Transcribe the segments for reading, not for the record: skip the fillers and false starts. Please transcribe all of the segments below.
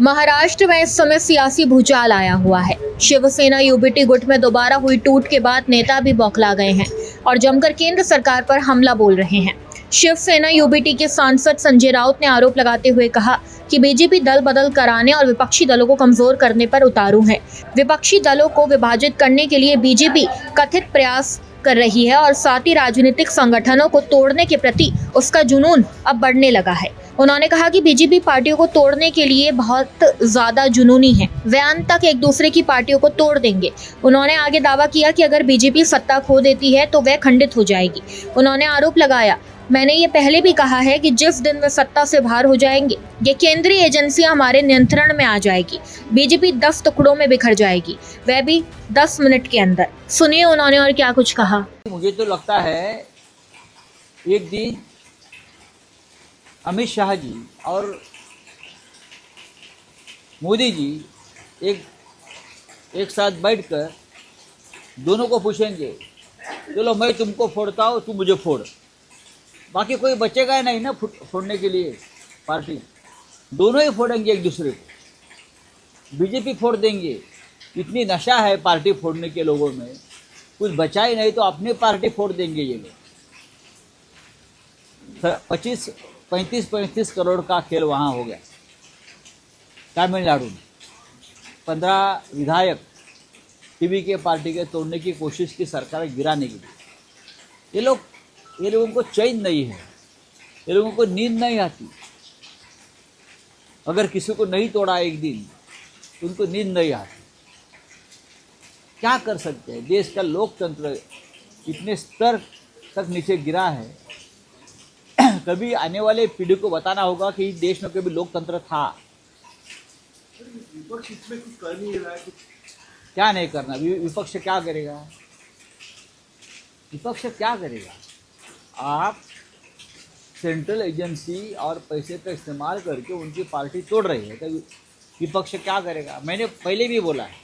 महाराष्ट्र में इस समय सियासी भूचाल आया हुआ है। शिवसेना यूबीटी गुट में दोबारा हुई टूट के बाद नेता भी बौखला गए हैं और जमकर केंद्र सरकार पर हमला बोल रहे हैं। शिवसेना यूबीटी के सांसद संजय राउत ने आरोप लगाते हुए कहा कि बीजेपी दल बदल कराने और विपक्षी दलों को कमजोर करने पर उतारू है। विपक्षी दलों को विभाजित करने के लिए बीजेपी कथित प्रयास कर रही है और साथ ही राजनीतिक संगठनों को तोड़ने के प्रति उसका जुनून अब बढ़ने लगा है। उन्होंने कहा कि बीजेपी पार्टियों को तोड़ने के लिए बहुत ज्यादा जुनूनी है, वे अंत तक एक दूसरे की पार्टियों को तोड़ देंगे। उन्होंने आगे दावा किया कि अगर बीजेपी सत्ता खो देती है तो वह खंडित हो जाएगी। उन्होंने आरोप लगाया, मैंने ये पहले भी कहा है कि जिस दिन वे सत्ता से बाहर हो जाएंगे, ये केंद्रीय एजेंसियां हमारे नियंत्रण में आ जाएगी, बीजेपी 10 टुकड़ों में बिखर जाएगी, वह भी 10 मिनट के अंदर। सुनिए उन्होंने और क्या कुछ कहा। मुझे तो लगता है एक दिन अमित शाह जी और मोदी जी एक साथ बैठकर दोनों को पूछेंगे, चलो मैं तुमको फोड़ता हूँ, तुम मुझे फोड़। बाकी कोई बचेगा ही नहीं ना फोड़ने के लिए। पार्टी दोनों ही फोड़ेंगे एक दूसरे को। बीजेपी फोड़ देंगे, इतनी नशा है पार्टी फोड़ने के लोगों में, कुछ बचा ही नहीं तो अपनी पार्टी फोड़ देंगे ये लोग। 35 करोड़ का खेल वहाँ हो गया। तमिलनाडु में 15 विधायक टीवी के पार्टी के तोड़ने की कोशिश की सरकार गिराने के लिए। ये लोगों को चैन नहीं है, ये लोगों को नींद नहीं आती। अगर किसी को नहीं तोड़ा एक दिन तो उनको नींद नहीं आती। क्या कर सकते हैं? देश का लोकतंत्र इतने स्तर तक नीचे गिरा है। कभी आने वाले पीढ़ी को बताना होगा कि देश में कभी लोकतंत्र था। विपक्ष इसमें कुछ कर नहीं रहा है। क्या नहीं करना? विपक्ष क्या करेगा? विपक्ष क्या करेगा? आप सेंट्रल एजेंसी और पैसे का इस्तेमाल करके उनकी पार्टी तोड़ रही है, तो विपक्ष क्या करेगा? मैंने पहले भी बोला है,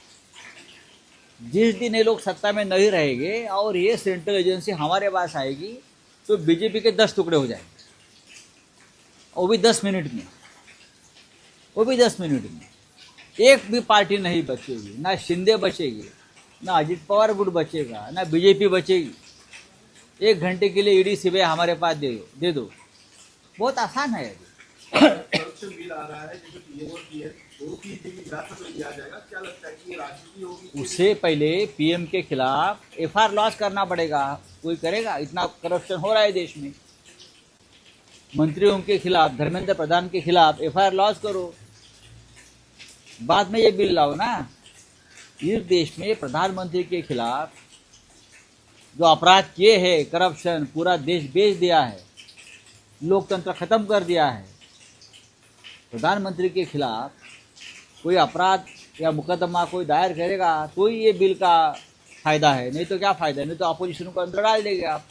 जिस दिन ये लोग सत्ता में नहीं रहेंगे और ये सेंट्रल एजेंसी हमारे पास आएगी तो बीजेपी के 10 टुकड़े हो जाएंगे, वो भी 10 मिनट में। वो भी 10 मिनट में एक भी पार्टी नहीं बचेगी, ना शिंदे बचेगी, ना अजित पवार गुट बचेगा, ना बीजेपी बचेगी। 1 घंटे के लिए ईडी सीबीआई हमारे पास दे दो। बहुत आसान है। करप्शन बिल आ रहा है, जैसे पीएम और पीएम दोनों की जांच तो किया जाएगा। क्या लगता है कि ये राजनीति होगी? उससे पहले पीएम के खिलाफ एफआईआर लॉन्च करना पड़ेगा। कोई करेगा? इतना करप्शन हो रहा है देश में। मंत्रियों के खिलाफ, धर्मेंद्र प्रधान के खिलाफ एफआईआर लॉन्च करो, बाद में ये बिल लाओ ना। इस देश में प्रधानमंत्री के खिलाफ जो अपराध किए हैं, करप्शन, पूरा देश बेच दिया है, लोकतंत्र खत्म कर दिया है। प्रधानमंत्री के खिलाफ कोई अपराध या मुकदमा कोई दायर करेगा तो ही ये बिल का फायदा है, नहीं तो क्या फायदा है? नहीं तो अपोजिशन को अंदर डाल देंगे आप।